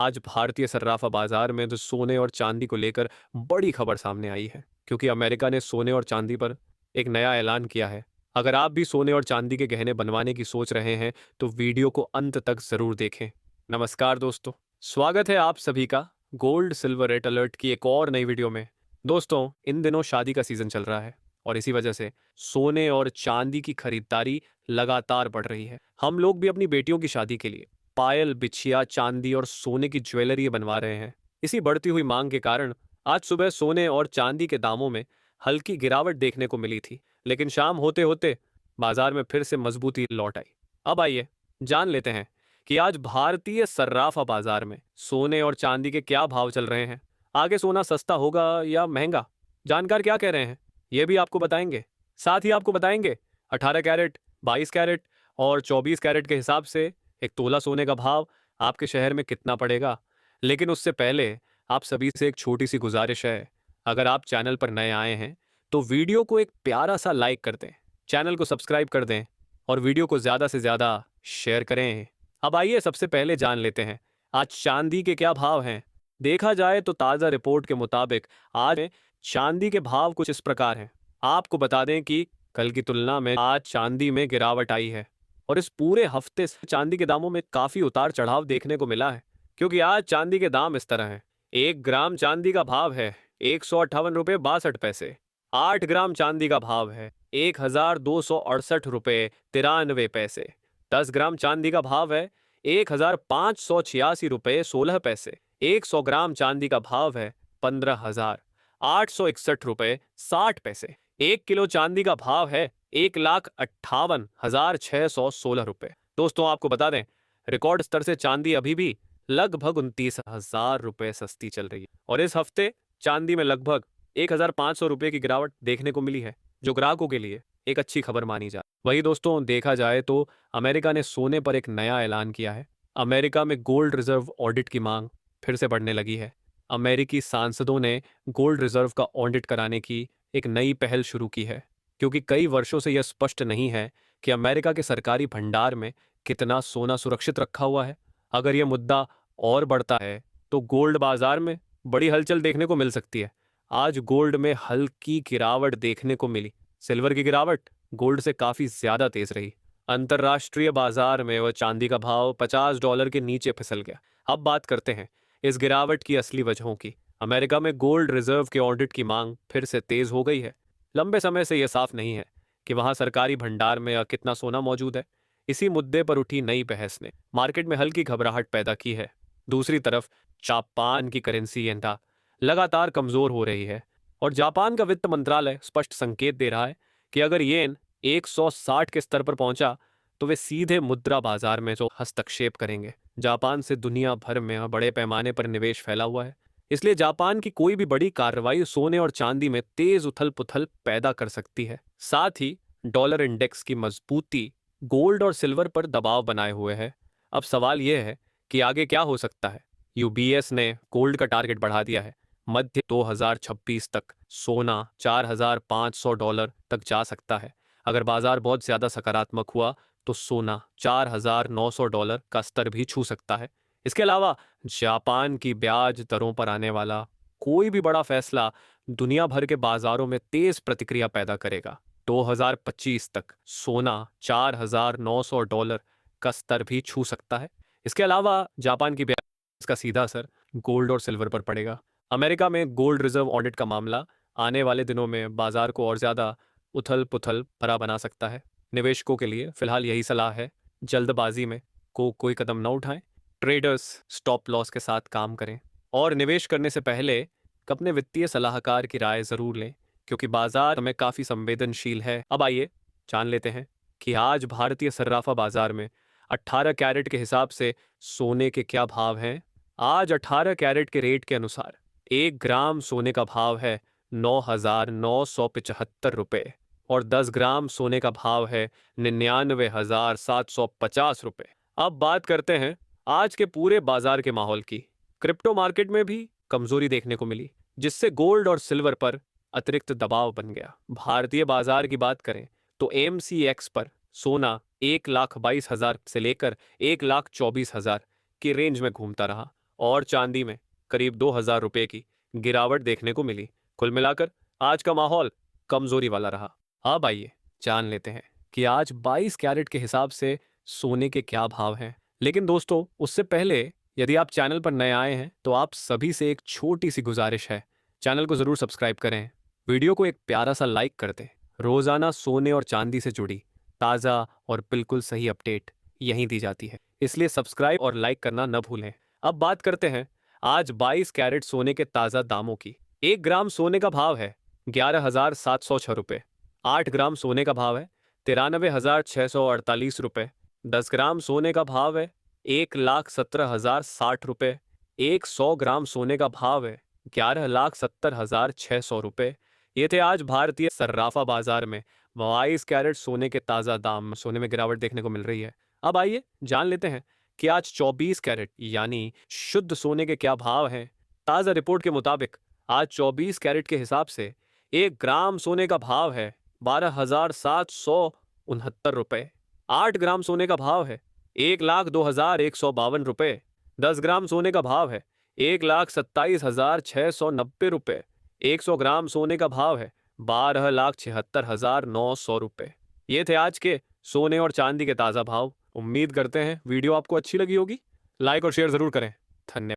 आज भारतीय सर्राफा बाजार में तो सोने और चांदी को लेकर बड़ी खबर सामने आई है, क्योंकि अमेरिका ने सोने और चांदी पर एक नया ऐलान किया है। अगर आप भी सोने और चांदी के गहने बनवाने की सोच रहे हैं तो वीडियो को अंत तक जरूर देखें। नमस्कार दोस्तों, स्वागत है आप सभी का गोल्ड सिल्वर रेट अलर्ट की एक और नई वीडियो में। दोस्तों, इन दिनों शादी का सीजन चल रहा है और इसी वजह से सोने और चांदी की खरीदारी लगातार बढ़ रही है। हम लोग भी अपनी बेटियों की शादी के लिए पायल, बिछिया, चांदी और सोने की ज्वेलरी बनवा रहे हैं। इसी बढ़ती हुई मांग के कारण आज सुबह सोने और चांदी के दामों में हल्की गिरावट देखने को मिली थी, लेकिन शाम होते होते बाजार में फिर से मजबूती लौट आई। अब आइए जान लेते हैं कि आज भारतीय सर्राफा बाजार में सोने और चांदी के क्या भाव चल रहे हैं। आगे सोना सस्ता होगा या महंगा, जानकार क्या कह रहे हैं, यह भी आपको बताएंगे। साथ ही आपको बताएंगे 18 कैरेट, 22 कैरेट और 24 कैरेट के हिसाब से एक तोला सोने का भाव आपके शहर में कितना पड़ेगा। लेकिन उससे पहले आप सभी से एक छोटी सी गुजारिश है। अगर आप चैनल पर नए आए हैं तो वीडियो को एक प्यारा सा लाइक कर दें, चैनल को सब्सक्राइब कर दें और वीडियो को ज़्यादा से ज़्यादा शेयर करें। अब आइए सबसे पहले जान लेते हैं आज चांदी के क्या भाव हैं। देखा जाए तो ताज़ा रिपोर्ट के मुताबिक आज चांदी के भाव कुछ इस प्रकार हैं। आपको बता दें कि कल की तुलना में आज चांदी में गिरावट आई है और इस पूरे हफ्ते से चांदी के दामों में काफी उतार चढ़ाव देखने को मिला है, क्योंकि आज चांदी के दाम इस तरह हैं। 1 ग्राम चांदी का भाव है 158 रुपये 62 पैसे। 8 ग्राम चांदी का भाव है 1268 रुपये 93 पैसे। 10 ग्राम चांदी का भाव है 1586 रुपये 16 पैसे। 100 ग्राम चांदी का भाव है 15,861 रुपये 60 पैसे। 1 किलो चांदी का भाव है 1,58,616 रुपये। दोस्तों, आपको बता दें रिकॉर्ड स्तर से चांदी अभी भी लगभग 29,000 रुपये सस्ती चल रही है और इस हफ्ते चांदी में लगभग 1,500 रुपये की गिरावट देखने को मिली है, जो ग्राहकों के लिए एक अच्छी खबर मानी जाए। वही दोस्तों, देखा जाए तो अमेरिका ने सोने पर एक नया ऐलान किया है। अमेरिका में गोल्ड रिजर्व ऑडिट की मांग फिर से बढ़ने लगी है। अमेरिकी सांसदों ने गोल्ड रिजर्व का ऑडिट कराने की एक नई पहल शुरू की है, क्योंकि कई वर्षों से यह स्पष्ट नहीं है कि अमेरिका के सरकारी भंडार में कितना सोना सुरक्षित रखा हुआ है। अगर यह मुद्दा और बढ़ता है तो गोल्ड बाजार में बड़ी हलचल देखने को मिल सकती है। आज गोल्ड में हल्की गिरावट देखने को मिली। सिल्वर की गिरावट गोल्ड से काफी ज्यादा तेज रही। अंतर्राष्ट्रीय बाजार में वह चांदी का भाव $50 के नीचे फिसल गया। अब बात करते हैं इस गिरावट की असली वजहों की। अमेरिका में गोल्ड रिजर्व के ऑडिट की मांग फिर से तेज हो गई है। लंबे समय से यह साफ नहीं है कि वहां सरकारी भंडार में कितना सोना मौजूद है। इसी मुद्दे पर उठी नई बहस ने मार्केट में हल्की घबराहट पैदा की है। दूसरी तरफ जापान की करेंसी येन लगातार कमजोर हो रही है और जापान का वित्त मंत्रालय स्पष्ट संकेत दे रहा है कि अगर येन 160 के स्तर पर पहुंचा तो वे सीधे मुद्रा बाजार में जो हस्तक्षेप करेंगे। जापान से दुनिया भर में बड़े पैमाने पर निवेश फैला हुआ है, इसलिए जापान की कोई भी बड़ी कार्रवाई सोने और चांदी में तेज उथल पुथल पैदा कर सकती है। साथ ही डॉलर इंडेक्स की मजबूती गोल्ड और सिल्वर पर दबाव बनाए हुए है। अब सवाल यह है कि आगे क्या हो सकता है। यूबीएस ने गोल्ड का टारगेट बढ़ा दिया है। मध्य 2026 तक सोना $4,500 तक जा सकता है। अगर बाजार बहुत ज्यादा सकारात्मक हुआ तो सोना $4,900 का स्तर भी छू सकता है। इसके अलावा जापान की ब्याज दरों पर आने वाला कोई भी बड़ा फैसला दुनिया भर के बाजारों में तेज प्रतिक्रिया पैदा करेगा। 2025 तक सोना $4,900 का स्तर भी छू सकता है। इसके अलावा जापान की ब्याज का सीधा असर गोल्ड और सिल्वर पर पड़ेगा। अमेरिका में गोल्ड रिजर्व ऑडिट का मामला आने वाले दिनों में बाजार को और ज्यादा उथल पुथल भरा बना सकता है। निवेशकों के लिए फिलहाल यही सलाह है, जल्दबाजी में कोई कदम न उठाएं। ट्रेडर्स स्टॉप लॉस के साथ काम करें और निवेश करने से पहले अपने वित्तीय सलाहकार की राय जरूर लें, क्योंकि बाजार में काफी संवेदनशील है। अब आइए जान लेते हैं कि आज भारतीय सर्राफा बाजार में 18 कैरेट के हिसाब से सोने के क्या भाव हैं। आज 18 कैरेट के रेट के अनुसार 1 ग्राम सोने का भाव है 9,975 रुपये और 10 ग्राम सोने का भाव है 99,750 रुपये। अब बात करते हैं आज के पूरे बाजार के माहौल की। क्रिप्टो मार्केट में भी कमजोरी देखने को मिली, जिससे गोल्ड और सिल्वर पर अतिरिक्त दबाव बन गया। भारतीय बाजार की बात करें तो एमसीएक्स पर सोना 1,22,000 से लेकर 1,24,000 की रेंज में घूमता रहा और चांदी में करीब 2,000 रुपए की गिरावट देखने को मिली। कुल मिलाकर आज का माहौल कमजोरी वाला रहा। अब आइए जान लेते हैं कि आज 22 कैरेट के हिसाब से सोने के क्या भाव हैं। लेकिन दोस्तों, उससे पहले यदि आप चैनल पर नए आए हैं तो आप सभी से एक छोटी सी गुजारिश है, चैनल को जरूर सब्सक्राइब करें, वीडियो को एक प्यारा सा लाइक कर दें। रोजाना सोने और चांदी से जुड़ी ताज़ा और बिल्कुल सही अपडेट यहीं दी जाती है, इसलिए सब्सक्राइब और लाइक करना न भूलें। अब बात करते हैं आज 22 कैरेट सोने के ताज़ा दामों की। 1 ग्राम सोने का भाव है 11,706 रुपये। 8 ग्राम सोने का भाव है 93,648 रुपये। 10 ग्राम सोने का भाव है 1,17,060 रुपये। 100 ग्राम सोने का भाव है 11,70,600 रुपये। ये थे आज भारतीय सर्राफा बाजार में 22 कैरेट सोने के ताज़ा दाम। सोने में गिरावट देखने को मिल रही है। अब आइए जान लेते हैं कि आज 24 कैरेट यानी शुद्ध सोने के क्या भाव हैं। ताज़ा रिपोर्ट के मुताबिक आज 24 कैरेट के हिसाब से 1 ग्राम सोने का भाव है 12,769 रुपये। 8 ग्राम सोने का भाव है 1,02,152 रुपये। 10 ग्राम सोने का भाव है 1,27,690 रुपये। 100 ग्राम सोने का भाव है 12,76,900 रुपये। ये थे आज के सोने और चांदी के ताज़ा भाव। उम्मीद करते हैं वीडियो आपको अच्छी लगी होगी। लाइक और शेयर जरूर करें। धन्यवाद।